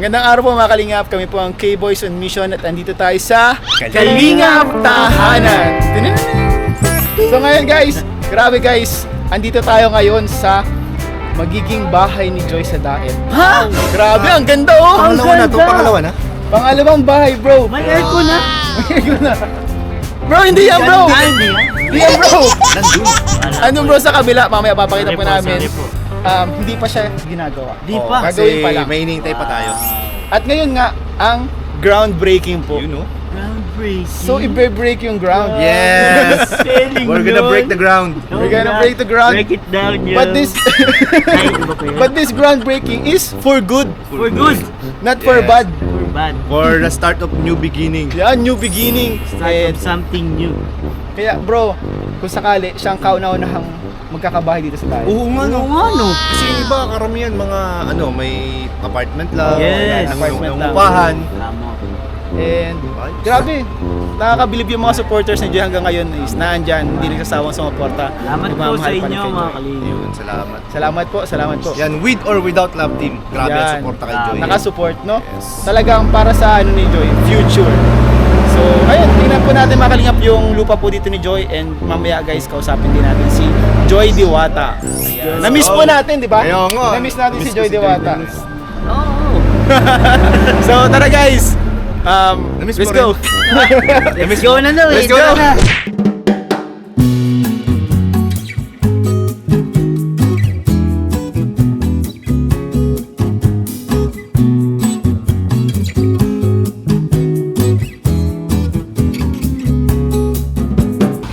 Magandang araw po mga Kalingap. Kami po ang K-Boys on Mission at andito tayo sa Kalingap Tahanan. So ngayon guys, grabe guys, andito tayo ngayon sa magiging bahay ni Joy sa Daet. Ha? Grabe, ang ganda oh! Pangalawa na to, pangalawa na? Pangalawang bahay bro. May aircon na. May aircon na. Bro, hindi yan bro! Hindi yan bro! Andun bro sa kabila, mamaya papakita po namin. Hindi pa siya ginagawa. Di pa. Gagawin pa lang. May hinihintay pa tayo. At ngayon nga, ang groundbreaking po. You know? Groundbreaking. So, i-break yung ground. Yes! Spelling We're gonna break the ground. We're gonna break the ground. Break it down, yo. But this but this groundbreaking is for good, For good. not for Yes. bad. For bad. For the start of new beginning. Yeah, new beginning. Start And of something new. kaya bro, kung sakali siyang kauna-unahang magkakabahay dito sa tayo. Oo nga no. Ano? Kasi yung iba, karamihan mga may apartment lang. Yes. Apartment lang. Upahan. Tama. And grabe, nakakabilib yung mga supporters ni Joy hanggang ngayon is naandyan, hindi nagsasawang sumuporta. Salamat po Nagmamahal sa pa rin inyo kay mga Joy. kalingap. Yun, salamat. Salamat po. Yan, with or without love team. Grabe ang Yan. suporta kay Joy. Nakasupport, no? Yes. Talagang para sa ano ni Joy, future. So, ayun, tingnan po natin mga Kalingap yung lupa po dito ni Joy and mamaya guys, kausapin din natin si Joy Diwata. Ayan. Na-miss po natin, di ba? Kaya nga. Na-miss natin si Miss Joy ko si Joy Diwata. Oo. So, tara guys! Na-miss Let's mo go! Let's go na daw. Let's go!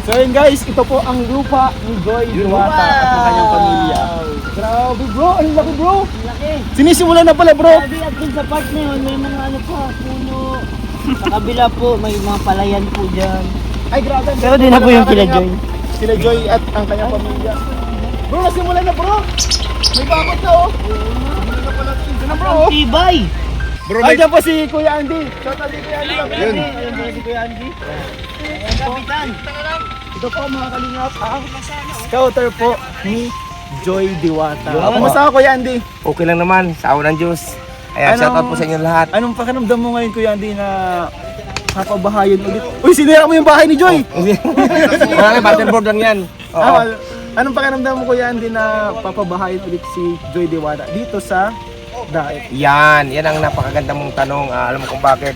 So yun guys, ito po ang lupa ni Joy Diwata at ng kanyang pamilya. Grabe bro, ang laki bro! Laki. Sinisimulan na pala bro! Grabe at dun sa part na yun, may mga ano pa, puno. Sa kabila po, may mga palayan po dyan. Ay grabe! ang Pero ganda di na po yung mga kila Kalingap. Joy. Sila Joy at ang kanyang pamilya. Bro, nasimulan na bro! May bakot na oh! Ito na bro oh! Tibay! Bro, Ay, may... dyan po si Kuya Andy! Shout out si Kuya Andy! Yun. Ayun po si Kuya Andy. Ayan, kapitan. Ito po mga Kalingap, ang scouter po ni Joy Diwata. Yun. Kumusta ka Kuya Andy? Okay lang naman, sa awa ng Diyos. Ayan, Ano- shoutout po sa inyo lahat. Anong pakiramdam mo ngayon Kuya Andy na kapabahayan ulit? Uy, sinira mo yung bahay ni Joy! Marami patternboard lang yan. Oo. Anong pakiramdam mo Kuya Andy na papabahayan ulit si Joy Diwata dito sa Daet? Yan ang napakaganda mong tanong. Alam mo kung bakit.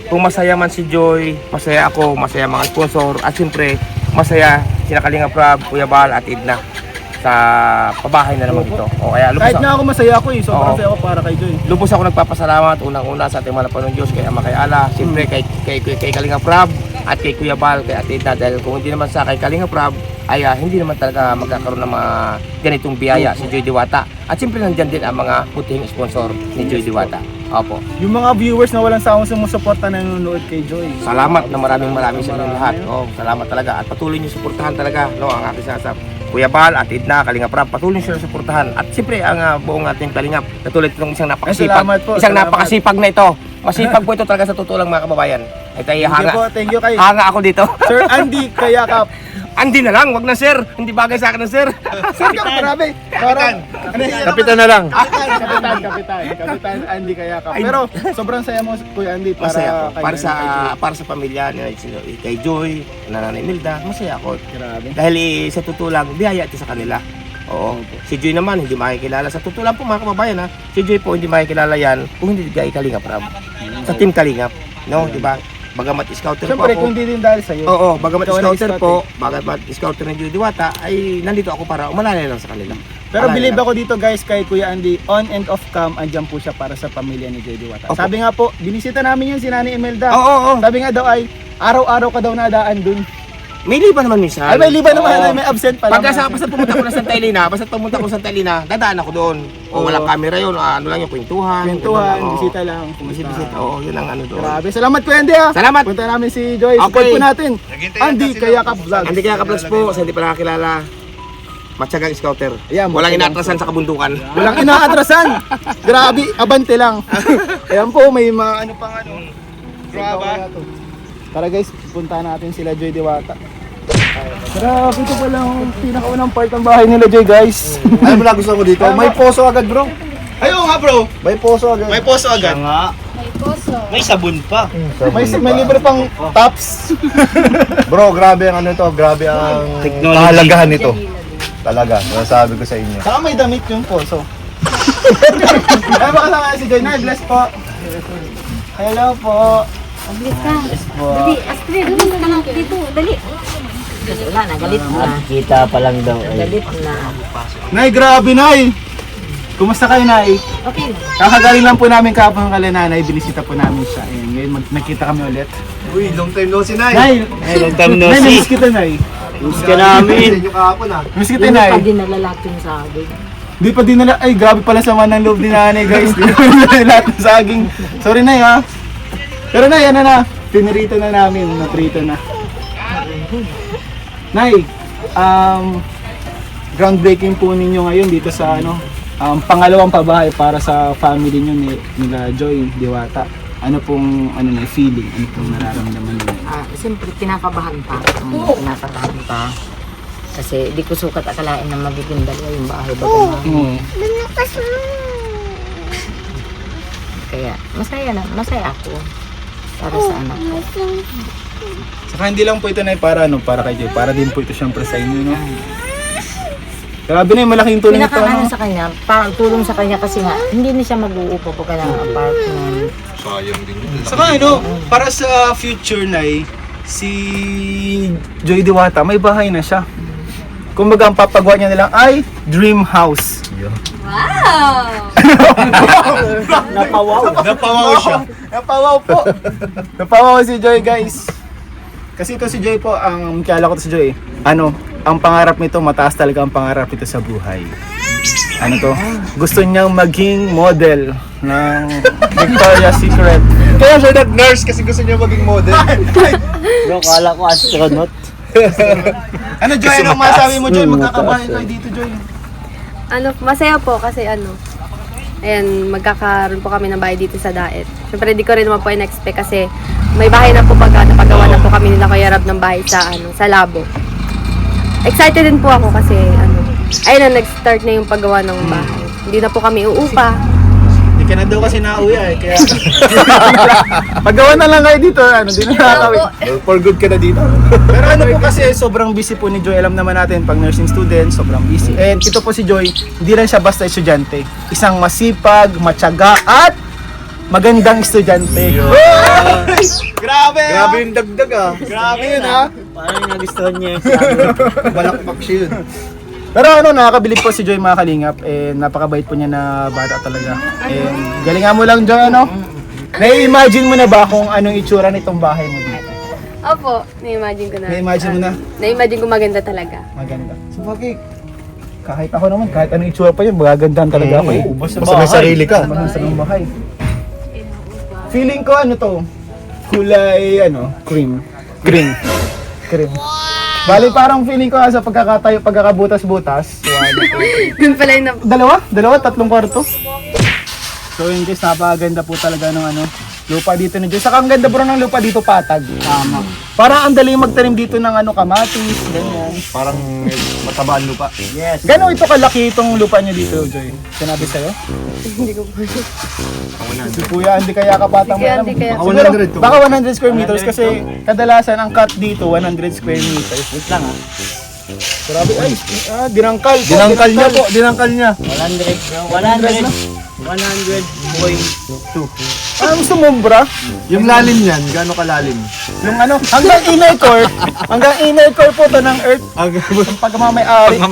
Kung masaya man si Joy, masaya ako, masaya mga sponsor, at siyempre, masaya sina Kalinga Prab, Kuya Bal, at Edna sa pabahay na naman ito. O kaya Kahit nga ako masaya ako eh, sobrang Oo. saya ako para kay Joy. lubos ako nagpapasalamat unang-una sa ating mga Panginoon Diyos, kay Ama, kay Ala, siyempre kay Kalinga Prab at kay Kuya Bal, kay Ate Edna, dahil kung hindi naman sa kay Kalinga Prab ay hindi naman talaga magkakaroon ng mga ganitong biyaya si Joy Diwata. At siyempre nandyan din ang mga putihing sponsor ni Joy Diwata. Opo. Yung mga viewers na walang sawang sumusuporta na nanonood kay Joy. Salamat na maraming sa inyo lahat. Oh, salamat talaga at patuloy niyo suportahan talaga no ang aking sasab. Kuya Bal at Edna, Kalinga Prab, patuloy niyo sila suportahan. At siyempre ang buong ating Kalingap, katulad itong isang napakasipag. Salamat po, Isang salamat. napakasipag na ito. Masipag po ito talaga sa totoo lang mga kababayan. Ay tayo Thank you kay hanga ako dito. Sir Andy Kayakap. Andi na lang, wag na sir. Hindi bagay sa akin na sir. Sir, grabe. Parang, Kapitan na lang. Kapitan Andy Kayakap. Pero sobrang saya mo Kuya Andy Masaya ako. kay Para sa pamilya ni kay Joy, Nanay Milda, masaya ako. Grabe. Dahil sa totoo lang, biyaya ito sa kanila. Oo. Si Joy naman, hindi makikilala. Sa totoo lang po mga kababayan ha, si Joy po hindi makikilala yan kung hindi kay Kalingap Prab. Sa Team Kalingap. No, di ba? Bagamat scouter po Siyempre, ako. kung hindi din dahil sa'yo. Oo, bagamat Ikaw ang scouter nag-scout po, bagamat scouter ng Joy Diwata, ay nandito ako para umalalay lang sa kanila. Pero Alala believe lang. ako dito guys kay Kuya Andy, on and off cam, andyan po siya para sa pamilya ni Joy Diwata. Opo. Sabi nga po, binisita namin yun si Nani Imelda. Oo. Sabi nga daw ay, araw-araw ka daw nadaan dun. May liba naman minsan. Ay, may liba naman, Oo. ay, may absent pa lang. Basta pumunta ko na Santa Elena, dadaan ako doon. O Oo. walang camera yun, ano lang yung kwentuhan. Kwentuhan, ganun lang, oo. bisita lang. Kumusta? Bisita, oo, yun ang ano doon. Grabe, salamat Kuya Andy ha. Salamat. Punta namin si Joy, support Okay. po natin. Andy Kayakap Vlog. Hindi kaya ka-vlogs po, sa hindi pa nakakilala, matyagang scouter. Ayan, Walang matyagang inatrasan sa kabundukan. Walang inaatrasan. Grabe, abante lang. Ayan po, may mga ano pang ano. Grabe. Tara guys, punta natin sila Joy Diwata. Grabe, ito pala ang pinakaunang part ng bahay nila Joy guys. Alam mo na gusto ko dito? May poso agad bro. Ayun nga bro, May poso agad. may poso agad. Siya nga. May poso. May sabon pa. May libre pang tops. Bro, grabe ang ano to, grabe ang Technology. kahalagahan nito. Talaga, masasabi ko sa inyo. Saka may damit yung poso. Ay, baka lang si Joy. Nay, bless po. Hello po. Mabilis ka. Po. Dali, Astrid, dali ka lang dito. Dali. Wala na, galit na. Kita pa lang daw. Galit na. Nay, grabe Nay. Kumusta kayo Nay? Okay na. Kakagaling lang po namin kahapon ng kalinanay. Binisita po namin siya. Ayun, ngayon nagkita kami ulit. Uy, long time no si Nay. Nay! Ay, long time no Nay, see. namiss kita Nay. Miss ka namin. Sa inyo kahapon ah. Namiss kita Hindi Nay. pa din nalalak yung saging. Di pa din nila, ay grabe pala sama ng loob ni nanay guys. Di pa nila lahat ng saging. Sorry Nay ha. Pero Nay, ano na, pinirito na namin, naprito na. Nay, groundbreaking po ninyo ngayon dito sa ano, pangalawang pabahay para sa family nyo nila Joy Diwata. Ano pong feeling, ano pong nararamdaman niyo? Siyempre, kinakabahan pa. Kinakabahan pa. Kasi di ko sukat akalain na magiging dalawa yung bahay bago namin. Kaya masaya ako para sa anak ko. Saka hindi lang po ito na para para kay Joy, para din po ito siyempre sa inyo, no? Grabe na yung malaking tulong ito, Pinakaano no? sa kanya, parang tulong sa kanya kasi nga, hindi na siya mag-uupo pag ng apartment. Sayang din yun. Saka para sa future na si Joy Diwata, may bahay na siya. Kumbaga ang papagawa niya nilang ay dream house. Wow! Napawaw. Napawaw siya. Napawaw po. Napawaw si Joy guys. Kasi ito si Joy po, ang kilala ko to si Joy. Ang pangarap nito, mataas talaga ang pangarap nito sa buhay. Ano to? Gusto niyang maging model ng Victoria's Secret. Kaya siya nag-nurse kasi gusto niya maging model. Bro, kala ko astronaut. Ano Joy, anong masabi mo Joy? Magkakabahay kayo dito Joy. Masaya po kasi ayan, magkakaroon po kami ng bahay dito sa Daet. Siyempre, di ko rin naman po in-expect kasi may bahay na po napagawa na po kami nila Kuya Rab ng bahay sa Labo. Excited din po ako kasi ayun na, nag-start na yung paggawa ng bahay. Hindi na po kami uupa. Hindi ka na daw kasi nauwi kaya paggawa na lang kayo dito, di na nakakawin. For good ka na dito. Pero po kasi sobrang busy po ni Joy. Alam naman natin, pag nursing student, sobrang busy. And ito po si Joy, hindi lang siya basta estudyante. Isang masipag, matyaga, at magandang estudyante. Grabe! Grabe yung dagdag ah. Grabe yun ha! Parang nagustuhan niya yung sabi. Balakpak siya yun. Pero nakakabilib po si Joy mga kalingap. And napakabait po niya na bata talaga. And galingan mo lang Joy, nai-imagine mo na ba kung anong itsura nitong bahay mo dito? Opo, na-imagine ko na. Na-imagine mo na? Na-imagine ko maganda talaga. Maganda. So bakit? Kahit ako naman, kahit anong itsura pa yun, magagandahan talaga ako eh. Basta Basta may sarili ka. Basta ng bahay. Feeling ko to, kulay cream. Green. Cream. Bali parang feeling ko sa pagkakabutas-butas. Dun pala yung Dalawa, tatlong kwarto. So yun guys, napakaganda po talaga ng lupa dito ni Joy. Saka ang ganda bro ng lupa dito, patag. Tama. Parang ang dali magtanim dito ng kamatis, ganyan. Parang matabaan lupa. Yes. Gano'n ito kalaki itong lupa niyo dito, Joy? Sinabi sa'yo? Hindi ko po. Si Kuya, hindi kaya kapatang Hindi kaya, mo. hindi kaya. Baka Siguro, 100 to. baka 100 square meters kasi kadalasan ang cut dito 100 square meters. Wait lang Grabe, ay, dinangkal po. Dinangkal niya po, dinangkal niya. 100 bro. 100.2. Gusto mo, bra? Yung lalim niyan, gaano kalalim? Yung hanggang inner core po to ng earth. Ang pagmamay-ari.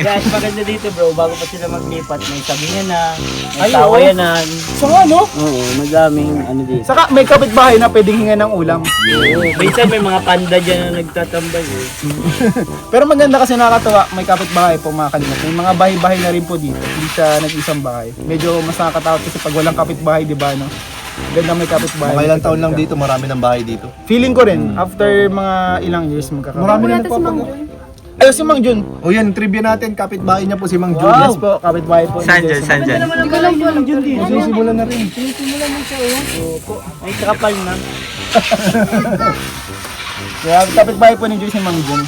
Guys, maganda dito bro, bago pa sila maglipat, may sabingan na, may Ay, tawayanan. So Oo, madaming dito. Saka may kapitbahay na pwedeng hinga ng ulam. Oo, minsan may mga panda dyan na nagtatambay eh. Pero maganda kasi nakakatawa, may kapitbahay po mga kalingap. May mga bahay-bahay na rin po dito. Hindi siya nag-isang bahay. Medyo mas nakakatakot kasi pag walang kapitbahay, di ba, Ganda may kapitbahay. Mga ilang taon lang dito, marami ng bahay dito. Feeling ko rin, after mga ilang years, magkakaroon. Marami na Wala to si Mang nagpapagawa. Jun. Ay, si Mang Jun. O yan, trivia natin, kapitbahay niya po si Mang Jun. Yes po, kapitbahay po. San dyan, san dyan? Hindi ko lang po alam dyan din. Sisimulan na rin. May kakapal na. Kaya kapitbahay po ni Jun si Mang Jun.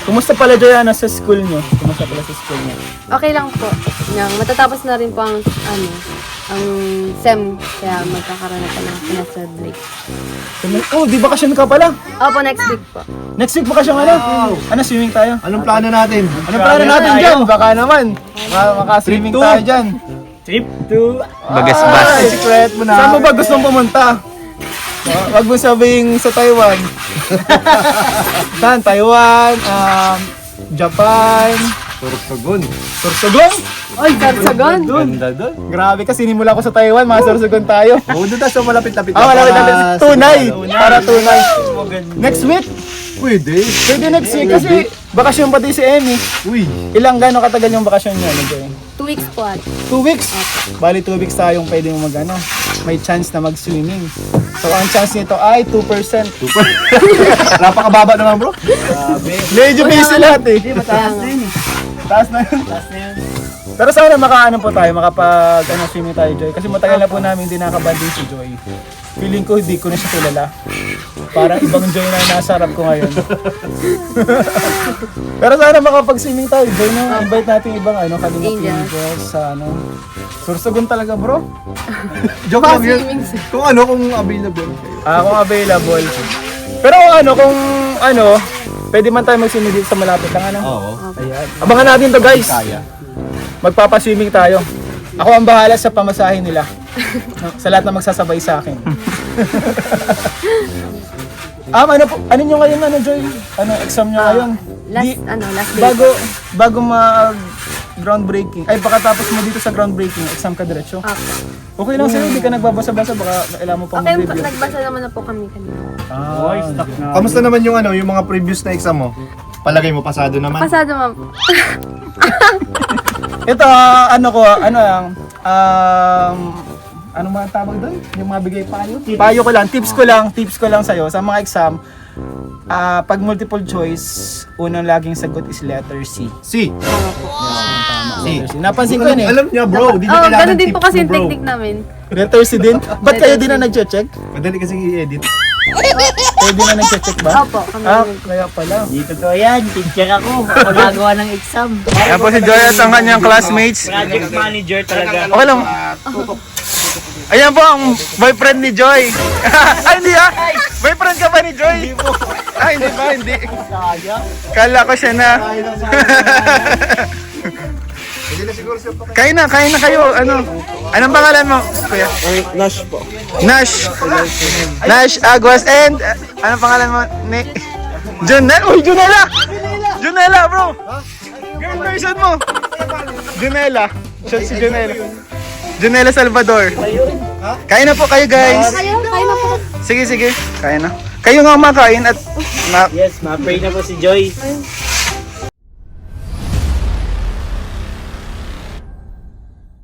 Kumusta pala Joyanna sa school nyo? Kumusta pala sa school nyo? Okay lang po. Matatapos na rin po ang SEM. Kaya magkakaroon na po ng semester break. Oh, di bakasyon ka pala? Opo, next week po. Next week bakasyon ano? Swimming tayo? Anong plano natin? Anong plano natin dyan? Baka naman. Maka-swimming tayo dyan. Trip to... Bagasbas. Ay, secret mo na. Saan mo ba gustong pumunta? Wag mo sabing sa Taiwan. Saan? Taiwan, Japan, Sorsogon. Sorsogon? Oy, Sarsagon! Ganda doon. Grabe kasi sinimula ko sa Taiwan, mga Sorsogon tayo. Oo, doon tayo sa malapit-lapit. Malapit natin. Tunay! Para tunay. Next week? Pwede. Pwede next week kasi bakasyon pati si Emmy. Uy. Ilang gano'ng katagal yung bakasyon niya? 2 weeks po at 2 weeks? Bali 2 weeks tayong pwede mo may chance na mag-swimming. So ang chance nito ay 2%. Napakababa naman bro. Medyo busy lahat eh. Mataas din eh. Taas na yun. Taas na yun. Pero sana makapag swimming tayo, Joy. Kasi matagal na po namin hindi nakabanding si Joy. Feeling ko hindi ko na siya kilala. Parang ibang Joy na nasa harap ko ngayon. Pero sana makapag-swimming tayo, Joy. Invite natin ibang Kalingap Angels sa Sorsogon talaga, bro. Joke lang yun. Kung available kayo. Kung available. Pero kung pwede man tayo mag-swimming dito sa malapit lang, Oo. Ayan. Abangan natin to, guys. Kaya. Magpapaswimming tayo. Ako ang bahala sa pamasahe nila. Sa lahat na magsasabay sa akin. Ano nyo ngayon, Joy? Exam nyo ngayon? last day. Bago groundbreaking. Ay, pagkatapos mo dito sa groundbreaking, exam ka diretso. Okay lang sa'yo, hindi ka nagbabasa-basa, baka kailangan mo pang Okay, mag-review. nagbasa naman na po kami kanina. Oy, stock na. Kamusta naman yung yung mga previous na exam mo? Palagay mo pasado naman? Pasado ma'am. Ito, ano mga tawag doon? Yung mga bigay payo? Payo ko lang, tips ko lang sa'yo sa mga exam. Pag multiple choice, unang laging sagot is letter C. Si. Letter C. Napansin ko yun eh. Alam niya bro, di niya kailangan Ganun din po tips kasi mo, yung bro. technique namin. Letter C din? Ba't kayo din na nag-check? Madali kasing i-edit. Kayo din na nag-check ba? Opo, kami. Kaya pala. Dito to yan, teacher ako. Ako nagawa ng exam. Yan po si Joy at ang kanyang classmates. Project manager talaga. Okay lang. Ayan po ang boyfriend ni Joy. Ay, hindi ah. Boyfriend ka ba ni Joy? Hindi po. Ay, hindi ba? Hindi. Kala ko siya na. Kain na kayo. Anong pangalan mo, kuya? Nash po. Nash. Nash Aguas and anong pangalan mo? Junela. Uy, Junela, bro. Girl version mo. Junela. Shot si Junela. Junela Salvador. Kain na po kayo, guys. Kayo na po. Sige. Kain na. Kayo nga makain at Yes, ma-pray na po si Joy.